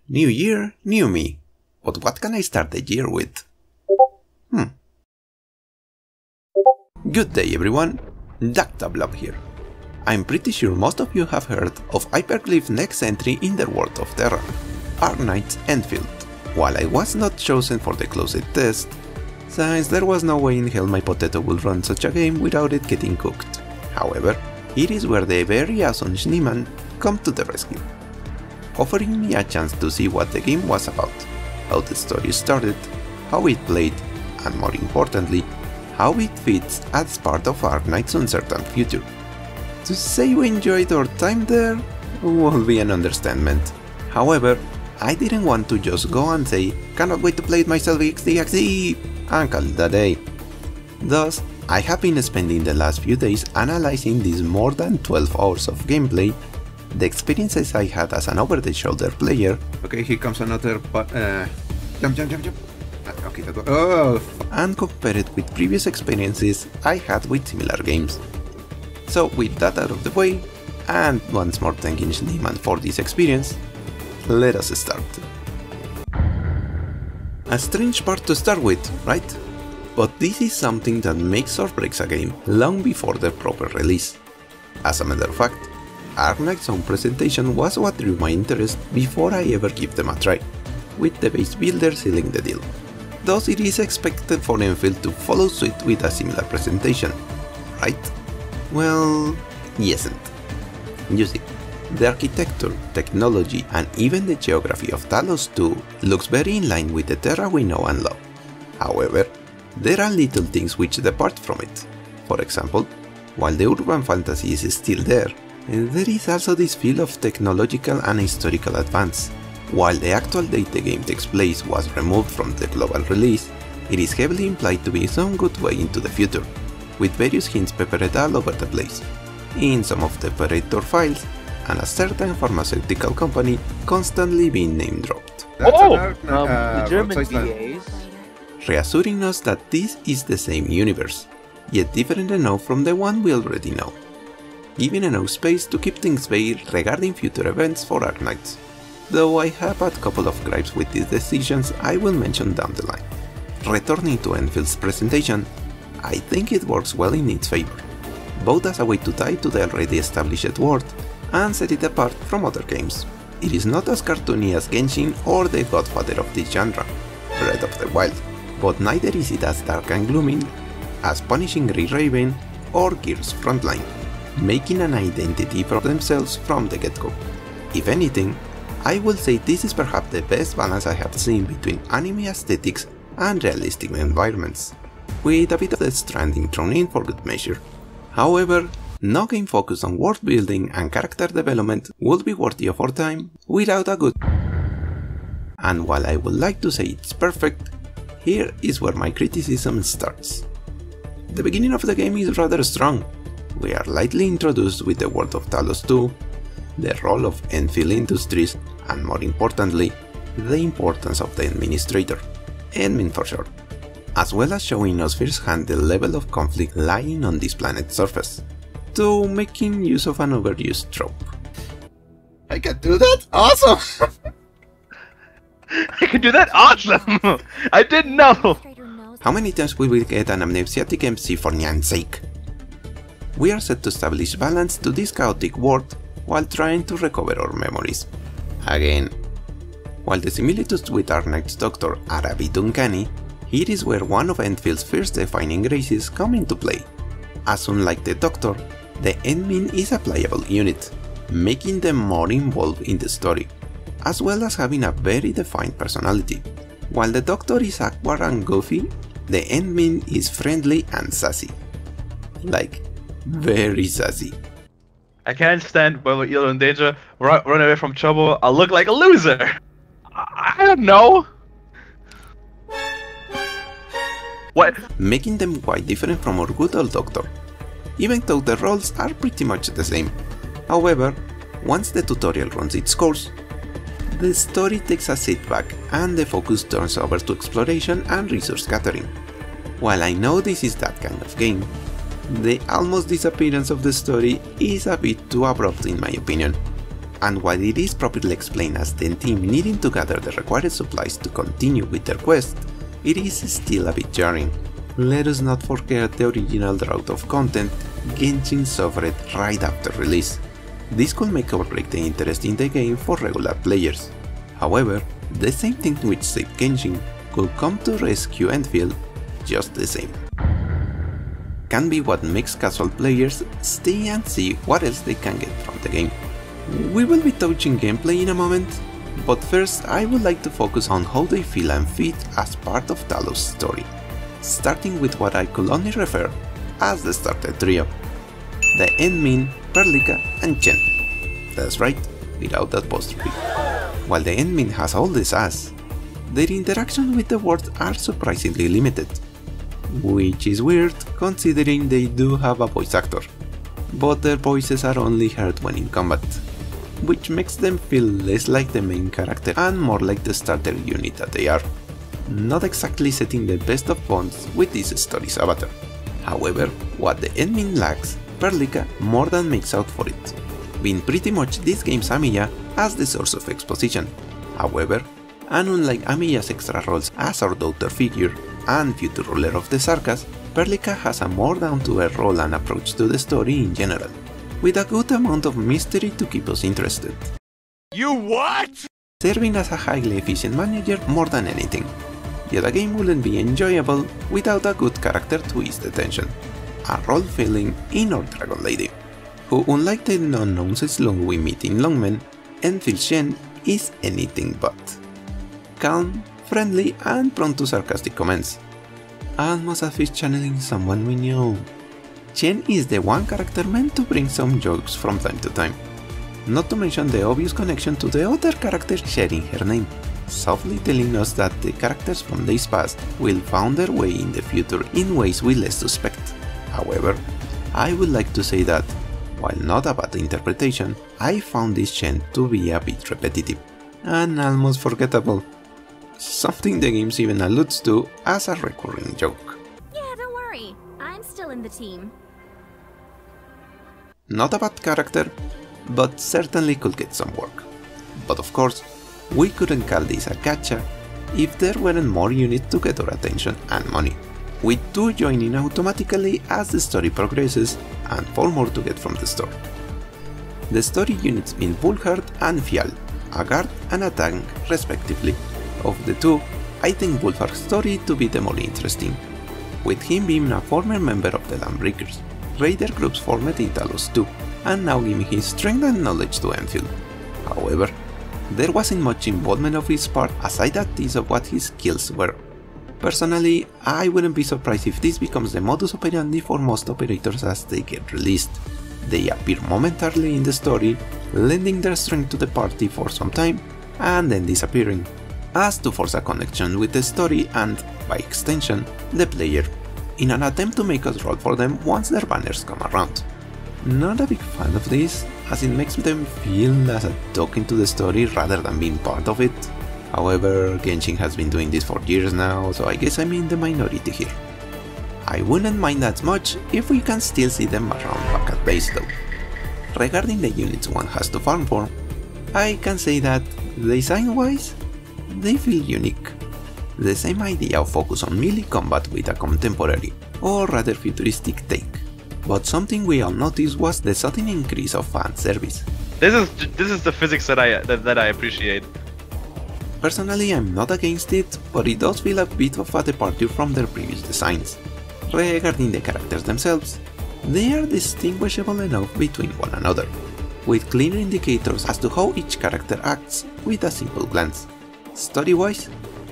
New year, new me. But what can I start the year with? Good day everyone, Dr. Blob here. I'm pretty sure most of you have heard of Hyperglyph's next entry in the world of Terra, Arknights Endfield. While I was not chosen for the closed test, since there was no way in hell my potato would run such a game without it getting cooked. However, it is where the very awesome Sneeman come to the rescue, offering me a chance to see what the game was about, how the story started, how it played, and more importantly, how it fits as part of Arknights' uncertain future. To say we enjoyed our time there will be an understatement. However, I didn't want to just go and say, cannot wait to play it myself XD and call it a day. Thus, I have been spending the last few days analyzing these more than 12 hours of gameplay, the experiences I had as an over-the-shoulder player. Okay, here comes another jump. Okay, that was, oh! And compare it with previous experiences I had with similar games. So with that out of the way, and once more thanking Sneeman for this experience, let us start. A strange part to start with, right? But this is something that makes or breaks a game long before the proper release. As a matter of fact, Arknights' own presentation was what drew my interest before I ever give them a try, with the base builder sealing the deal. Thus it is expected for Endfield to follow suit with a similar presentation, right? Well, yesn't. You see, the architecture, technology, and even the geography of Talos 2 looks very in line with the Terra we know and love. However, there are little things which depart from it. For example, while the urban fantasy is still there is also this feel of technological and historical advance. While the actual date the game takes place was removed from the global release, it is heavily implied to be some good way into the future, with various hints peppered all over the place, in some of the operator files, and a certain pharmaceutical company constantly being name dropped. The German VAs. Reassuring us that this is the same universe, yet different enough from the one we already know, giving enough space to keep things vague regarding future events for Arknights, though I have a couple of gripes with these decisions I will mention down the line. Returning to Enfield's presentation, I think it works well in its favor, both as a way to tie to the already established world and set it apart from other games. It is not as cartoony as Genshin or the godfather of this genre, Breath of the Wild, but neither is it as dark and gloomy as Punishing Grey Raven or Gears Frontline, making an identity for themselves from the get-go. If anything, I will say this is perhaps the best balance I have seen between anime aesthetics and realistic environments, with a bit of the Stranding thrown in for good measure. However, no game focused on world building and character development would be worthy of our time without a good. And while I would like to say it's perfect, here is where my criticism starts. The beginning of the game is rather strong. We are lightly introduced with the world of Talos 2, the role of Endfield Industries, and more importantly, the importance of the Administrator, Admin for short, as well as showing us firsthand the level of conflict lying on this planet's surface, to making use of an overused trope. I can do that? Awesome! I can do that? Awesome! I didn't know! How many times will we get an amnesiac MC for Nyan's sake? We are set to establish balance to this chaotic world while trying to recover our memories. Again. While the similitudes with Arknights' Doctor are a bit uncanny, here is where one of Enfield's first defining graces come into play, as unlike the Doctor, the admin is a playable unit, making them more involved in the story, as well as having a very defined personality. While the Doctor is awkward and goofy, the admin is friendly and sassy. Like, very sassy. I can't stand when you're in danger, run away from trouble, I'll look like a loser! I don't know! What? Making them quite different from our good old Doctor, even though the roles are pretty much the same. However, once the tutorial runs its course, the story takes a sit back and the focus turns over to exploration and resource gathering. While I know this is that kind of game, the almost disappearance of the story is a bit too abrupt in my opinion, and while it is properly explained as the team needing to gather the required supplies to continue with their quest, it is still a bit jarring. Let us not forget the original drought of content Genshin suffered right after release. This could make or break the interest in the game for regular players. However, the same thing which saved Genshin could come to rescue Endfield just the same. Can be what makes casual players stay and see what else they can get from the game. We will be touching gameplay in a moment, but first I would like to focus on how they feel and fit as part of Talos' story, starting with what I could only refer as the starter trio. The Endmin, Perlica and Chen. That's right, without that apostrophe. While the Endmin has all the sass, their interactions with the world are surprisingly limited, which is weird considering they do have a voice actor, but their voices are only heard when in combat, which makes them feel less like the main character and more like the starter unit that they are, not exactly setting the best of bonds with this story's avatar. However, what the Endmin lacks, Perlica more than makes out for it, being pretty much this game's Amiya as the source of exposition. However, and unlike Amiya's extra roles as our daughter figure and future ruler of the Sarkas, Perlica has a more down-to-earth role and approach to the story in general, with a good amount of mystery to keep us interested. You what? Serving as a highly efficient manager more than anything. Yet a game wouldn't be enjoyable without a good character to ease the tension. A role filling in our Dragon Lady, who unlike the non-nonsense slug we meet in Longmen, Enfield Shen is anything but. Calm, friendly and prone to sarcastic comments. Almost as if channeling someone we knew. Chen is the one character meant to bring some jokes from time to time. Not to mention the obvious connection to the other character sharing her name, softly telling us that the characters from days past will find their way in the future in ways we less suspect. However, I would like to say that, while not a bad interpretation, I found this Chen to be a bit repetitive and almost forgettable. Something the game even alludes to as a recurring joke. Yeah, don't worry, I'm still in the team. Not a bad character, but certainly could get some work. But of course, we couldn't call this a gacha if there weren't more units to get our attention and money, with 2 joining automatically as the story progresses and 4 more to get from the store. The story units being Bullheart and Fial, a guard and a tank respectively. Of the 2, I think Bullheart's story to be the more interesting, with him being a former member of the Landbreakers, raider groups formed in Talos 2, and now giving his strength and knowledge to Endfield. However, there wasn't much involvement of his part aside at least of what his skills were. Personally, I wouldn't be surprised if this becomes the modus operandi for most operators as they get released. They appear momentarily in the story, lending their strength to the party for some time, and then disappearing, as to force a connection with the story and, by extension, the player, in an attempt to make us roll for them once their banners come around. Not a big fan of this, as it makes them feel as a token to the story rather than being part of it. However, Genshin has been doing this for years now, so I guess I'm in the minority here. I wouldn't mind that much if we can still see them around back at base though. Regarding the units one has to farm for, I can say that, design-wise, they feel unique. The same idea of focus on melee combat with a contemporary, or rather futuristic take. But something we all noticed was the sudden increase of fan service. This is the physics that I appreciate. Personally, I'm not against it, but it does feel a bit of a departure from their previous designs. Regarding the characters themselves, they are distinguishable enough between one another, with clear indicators as to how each character acts with a simple glance. Story-wise,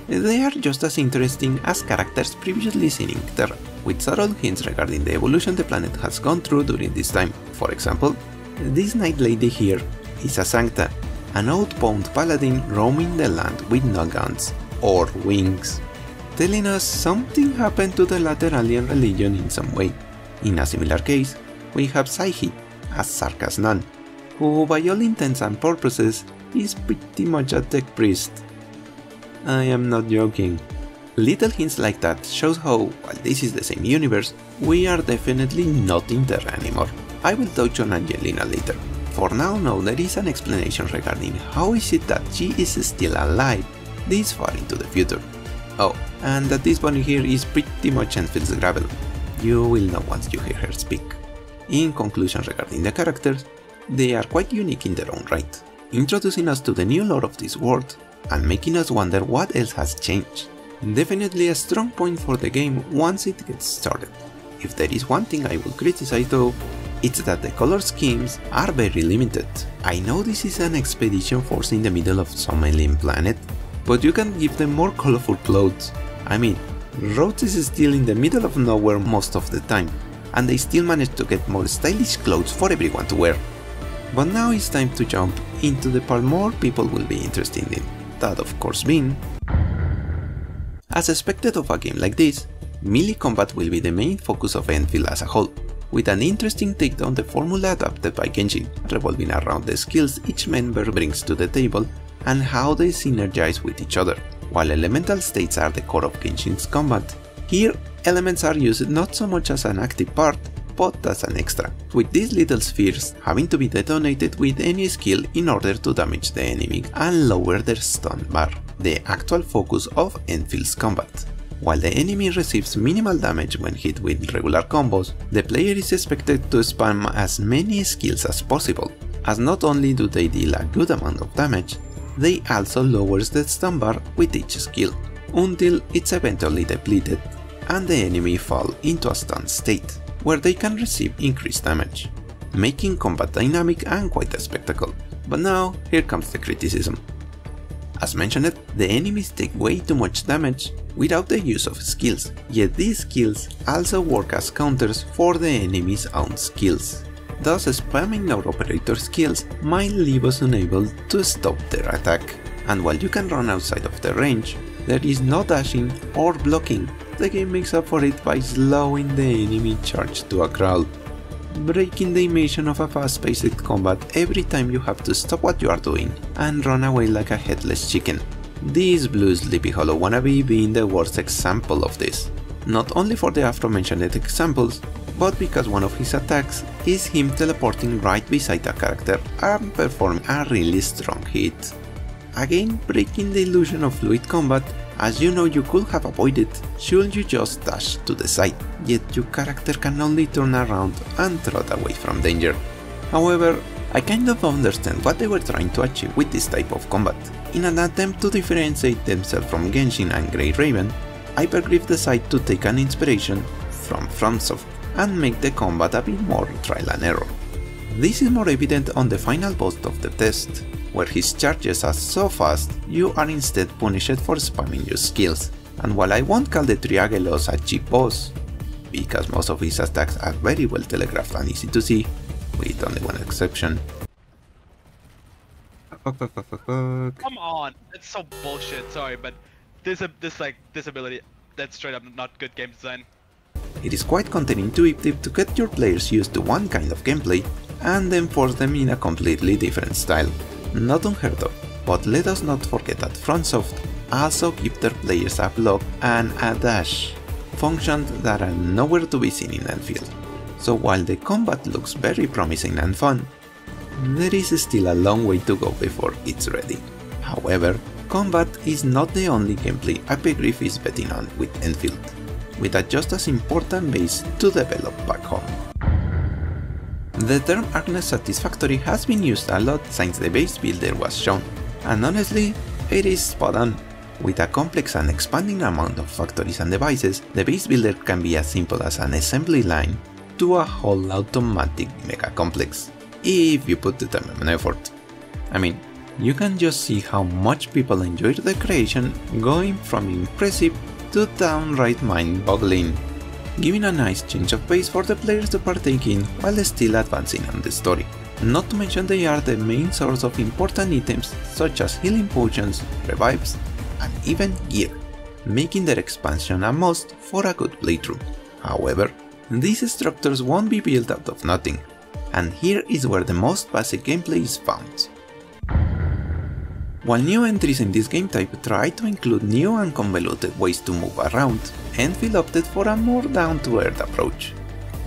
they are just as interesting as characters previously seen in Terra, with subtle hints regarding the evolution the planet has gone through during this time. For example, this Night Lady here is a Sancta, an outbound paladin roaming the land with no guns or wings, telling us something happened to the latter alien religion in some way. In a similar case, we have Saihi, a Sarkas nun, who by all intents and purposes is pretty much a tech priest. I am not joking. Little hints like that shows how, while this is the same universe, we are definitely not in Terra anymore. I will touch on Angelina later. For now, no, there is an explanation regarding how is it that she is still alive this far into the future. Oh, and that this bunny here is pretty much Enfield's gravel. You will know once you hear her speak. In conclusion regarding the characters, they are quite unique in their own right, introducing us to the new lore of this world and making us wonder what else has changed. Definitely a strong point for the game once it gets started. If there is one thing I will criticize though, it's that the color schemes are very limited. I know this is an expedition force in the middle of some alien planet, but you can give them more colorful clothes. I mean, Rhodes is still in the middle of nowhere most of the time, and they still manage to get more stylish clothes for everyone to wear. But now it's time to jump into the part more people will be interested in, that of course being, as expected of a game like this, melee combat will be the main focus of Endfield as a whole, with an interesting take on the formula adapted by Genshin, revolving around the skills each member brings to the table and how they synergize with each other. While elemental states are the core of Genshin's combat, here elements are used not so much as an active part, but as an extra, with these little spheres having to be detonated with any skill in order to damage the enemy and lower their stun bar, the actual focus of Enfield's combat. While the enemy receives minimal damage when hit with regular combos, the player is expected to spam as many skills as possible, as not only do they deal a good amount of damage, they also lowers the stun bar with each skill, until it's eventually depleted and the enemy fall into a stun state, where they can receive increased damage, making combat dynamic and quite a spectacle. But now, here comes the criticism. As mentioned, the enemies take way too much damage without the use of skills, yet these skills also work as counters for the enemy's own skills. Thus, spamming our operator skills might leave us unable to stop their attack, and while you can run outside of their range, there is no dashing or blocking. The game makes up for it by slowing the enemy charge to a crawl, breaking the immersion of a fast-paced combat every time you have to stop what you are doing and run away like a headless chicken. This Blue Sleepy Hollow wannabe being the worst example of this, not only for the aforementioned examples, but because one of his attacks is him teleporting right beside a character and performing a really strong hit. Again, breaking the illusion of fluid combat, as you know you could have avoided should you just dash to the side, yet your character can only turn around and trot away from danger. However, I kind of understand what they were trying to achieve with this type of combat. In an attempt to differentiate themselves from Genshin and Grey Raven, Hypergriff decided to take an inspiration from FromSoft and make the combat a bit more trial and error. This is more evident on the final boss of the test, where his charges are so fast you are instead punished for spamming your skills. And while I won't call the Triagelos a cheap boss, because most of his attacks are very well telegraphed and easy to see, with only one exception. Come on, that's so bullshit, sorry, but this ability, that's straight up not good game design. It is quite counterintuitive to get your players used to one kind of gameplay and then force them in a completely different style. Not unheard of, but let us not forget that FromSoft also give their players a block and a dash, functions that are nowhere to be seen in Endfield. So while the combat looks very promising and fun, there is still a long way to go before it's ready. However, combat is not the only gameplay Hypergriff is betting on with Endfield, with a just as important base to develop back home. The term Arknights Satisfactory has been used a lot since the base builder was shown, and honestly, it is spot on. With a complex and expanding amount of factories and devices, the base builder can be as simple as an assembly line to a whole automatic mega complex, if you put the time and effort. I mean, you can just see how much people enjoyed the creation, going from impressive to downright mind-boggling, giving a nice change of pace for the players to partake in while still advancing on the story. Not to mention they are the main source of important items such as healing potions, revives, and even gear, making their expansion a must for a good playthrough. However, these structures won't be built out of nothing, and here is where the most basic gameplay is found. While new entries in this game type try to include new and convoluted ways to move around, Endfield opted for a more down-to-earth approach,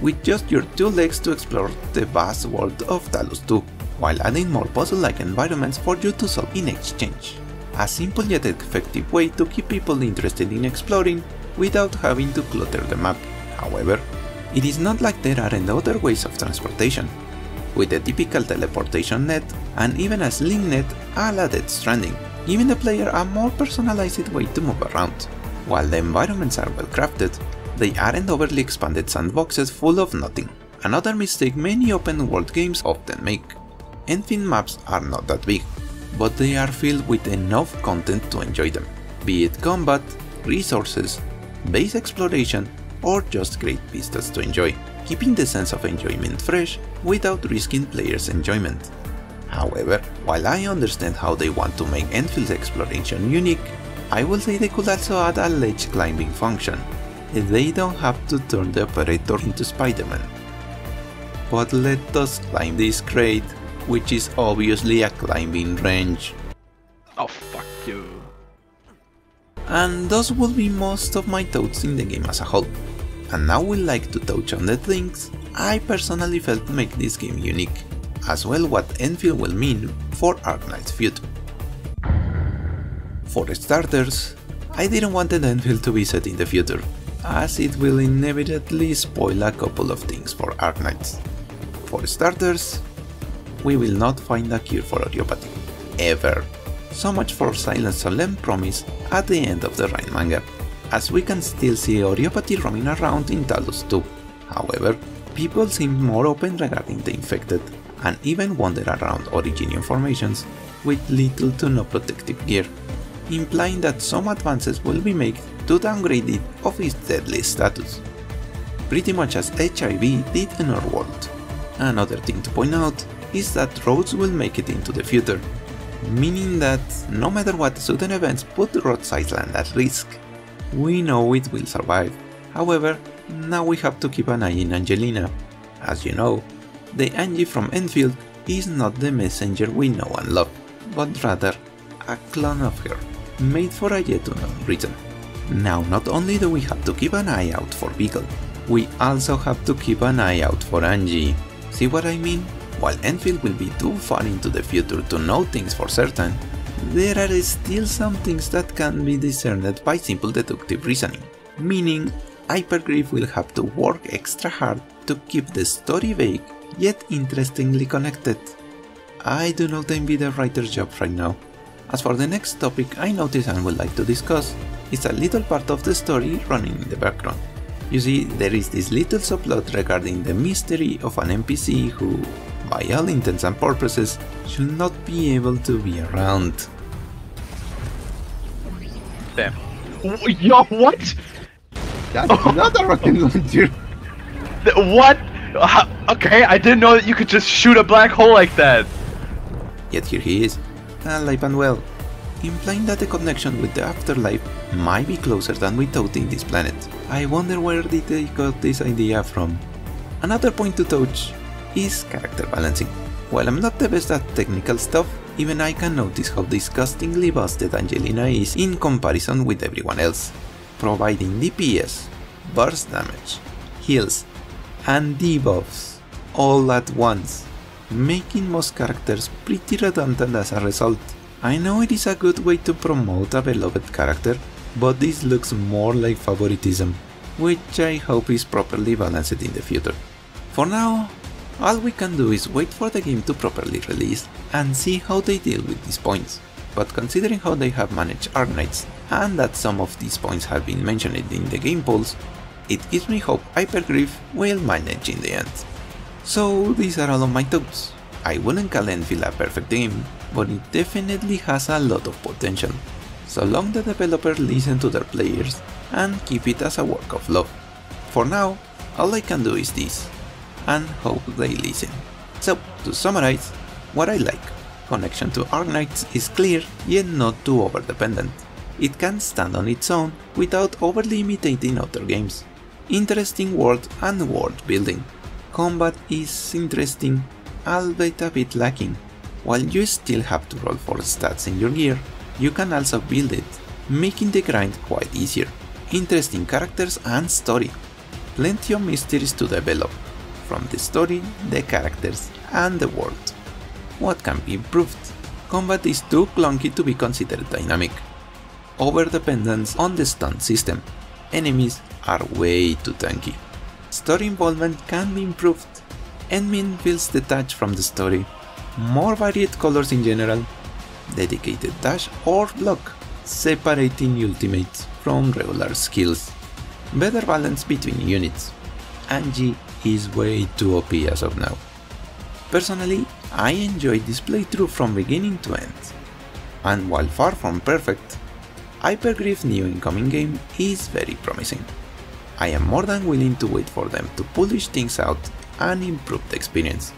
with just your two legs to explore the vast world of Talos 2, while adding more puzzle-like environments for you to solve in exchange. A simple yet effective way to keep people interested in exploring without having to clutter the map. However, it is not like there aren't other ways of transportation, with the typical teleportation net and even a sling net a la Death Stranding, giving the player a more personalized way to move around. While the environments are well crafted, they aren't overly expanded sandboxes full of nothing, another mistake many open world games often make. Endfield maps are not that big, but they are filled with enough content to enjoy them, be it combat, resources, base exploration, or just great vistas to enjoy, keeping the sense of enjoyment fresh without risking players' enjoyment. However, while I understand how they want to make Enfield's exploration unique, I will say they could also add a ledge climbing function. They don't have to turn the operator into Spider-Man. But let us climb this crate, which is obviously a climbing range. Oh, fuck you. And those will be most of my thoughts in the game as a whole. And now we'd like to touch on the things I personally felt make this game unique, as well what Endfield will mean for Arknights' future. For starters, I didn't want Endfield to be set in the future, as it will inevitably spoil a couple of things for Arknights. For starters, we will not find a cure for Oriopathy, ever. So much for Silent Solemn promise at the end of the Rhine manga, as we can still see Oriopathy roaming around in Talos too. However, people seem more open regarding the infected, and even wander around Originium formations with little to no protective gear, implying that some advances will be made to downgrade it of its deadly status, pretty much as HIV did in our world. Another thing to point out is that Rhodes will make it into the future, meaning that no matter what sudden events put Rhodes Island at risk, we know it will survive. However, now we have to keep an eye on Angelina. As you know, the Angie from Endfield is not the messenger we know and love, but rather a clone of her, made for a yet unknown reason. Now not only do we have to keep an eye out for Beagle, we also have to keep an eye out for Angie. See what I mean? While Endfield will be too far into the future to know things for certain, there are still some things that can be discerned by simple deductive reasoning, meaning Hypergriff will have to work extra hard to keep the story vague yet interestingly connected. I do not envy the writer's job right now. As for the next topic I noticed and would like to discuss, it's a little part of the story running in the background. You see, there is this little subplot regarding the mystery of an NPC who, by all intents and purposes, should not be able to be around. Damn. Yo, what? That's not a rocket launcher. What? Okay, I didn't know that you could just shoot a black hole like that. Yet here he is, alive and well, implying that the connection with the afterlife might be closer than we thought in this planet. I wonder where did they got this idea from. Another point to touch is character balancing. While I'm not the best at technical stuff, even I can notice how disgustingly busted Angelina is in comparison with everyone else, providing DPS, burst damage, heals, and debuffs all at once, making most characters pretty redundant as a result. I know it is a good way to promote a beloved character, but this looks more like favoritism, which I hope is properly balanced in the future. For now, all we can do is wait for the game to properly release and see how they deal with these points. But considering how they have managed Arknights, and that some of these points have been mentioned in the game polls, it gives me hope Hypergriff will manage in the end. So these are all of my thoughts. I wouldn't call Endfield a perfect game, but it definitely has a lot of potential, so long the developer listen to their players and keep it as a work of love. For now, all I can do is this, and hope they listen. So, to summarize, what I like, connection to Arknights is clear yet not too over-dependent. It can stand on its own without overly imitating other games. Interesting world and world building. Combat is interesting, albeit a bit lacking. While you still have to roll for stats in your gear, you can also build it, making the grind quite easier. Interesting characters and story. Plenty of mysteries to develop, from the story, the characters, and the world. What can be improved? Combat is too clunky to be considered dynamic. Over-dependence on the stun system. Enemies are way too tanky. Story involvement can be improved. Endmin feels detached from the story. More varied colors in general. Dedicated dash or block, separating ultimates from regular skills. Better balance between units. Angie is way too OP as of now. Personally, I enjoyed this playthrough from beginning to end. And while far from perfect, Hypergriff's new incoming game is very promising. I am more than willing to wait for them to polish things out and improve the experience.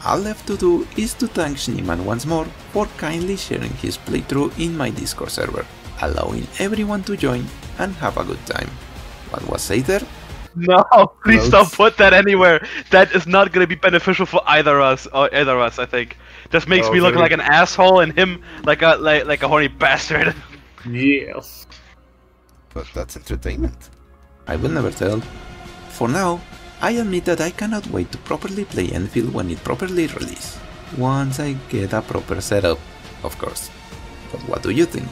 All left to do is to thank Sneeman once more for kindly sharing his playthrough in my Discord server, allowing everyone to join and have a good time. What was said there? No, please don't put that anywhere. That is not gonna be beneficial for either us. I think. Just makes me look like an asshole and him like a horny bastard. Yes. But that's entertainment. I will never tell. For now, I admit that I cannot wait to properly play Endfield when it properly releases. Once I get a proper setup, of course. But what do you think?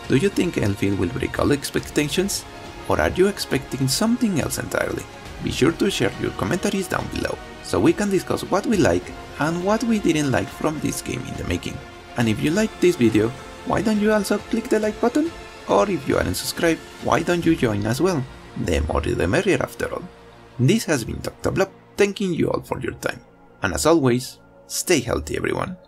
Do you think Endfield will break all expectations? Or are you expecting something else entirely? Be sure to share your commentaries down below, so we can discuss what we like and what we didn't like from this game in the making. And if you liked this video, why don't you also click the like button? Or if you aren't subscribed, why don't you join as well? The more the merrier after all. This has been Dr. Blob, thanking you all for your time. And as always, stay healthy everyone.